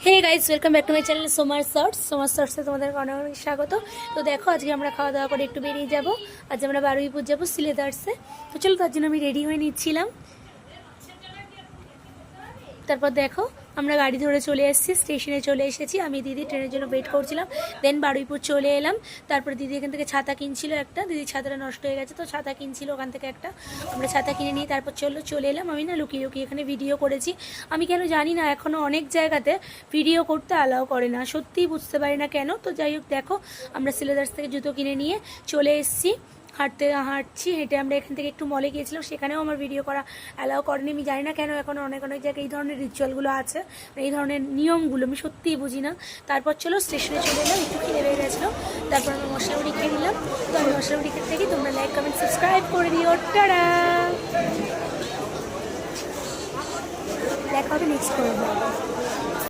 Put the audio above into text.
Hey guys welcome back to my channel সোমার শর্টসে তোমাদের অনেক অনেক স্বাগত। তো দেখো আজকে আমরা খাওয়া দাওয়া করে একটু বেরিয়ে যাব। আজ আমরা বারুইপুর যাবো সিলেদার্সে। তো চলো তার জন্য আমি রেডি হয়ে নিচ্ছিলাম। তারপর দেখো আমরা গাড়ি ধরে চলে এসেছি, স্টেশনে চলে এসেছি। আমি দিদি ট্রেনের জন্য ওয়েট করছিলাম। দেন বারুইপুর চলে এলাম। তারপর দিদি এখান থেকে ছাতা কিনছিল একটা, দিদি ছাতাটা নষ্ট হয়ে গেছে তো ছাতা কিনছিল ওখান থেকে একটা। আমরা ছাতা কিনে নিয়ে তারপর চলে এলাম। আমি না লুকিয়ে লুকিয়ে এখানে ভিডিও করেছি। আমি কেন জানি না এখনও অনেক জায়গাতে ভিডিও করতে অ্যালাউ করে না, সত্যিই বুঝতে পারি না কেন। তো যাই হোক দেখো আমরা সিলেদার্স থেকে জুতো কিনে নিয়ে চলে এসেছি। হেঁটে আমরা এখান থেকে একটু মলে গিয়েছিলাম, সেখানেও আমার ভিডিও করা অ্যালাউ করেনি। আমি জানি না কেন এখন অনেক অনেক জায়গায় এই ধরনের রিচুয়ালগুলো আছে, এই ধরনের নিয়মগুলো আমি সত্যিই বুঝি না। তারপর চলো স্টেশনে চলে এলাম, একটু খিদে পেয়ে গেছিলো। তারপর আমরা মশলা মুড়ি খেয়ে নিলাম। তো আমি মশলা মুড়ি খেতে থেকে তোমরা লাইক কমেন্ট সাবস্ক্রাইব করে দিও। টাটা, দেখা হবে নেক্সট করে।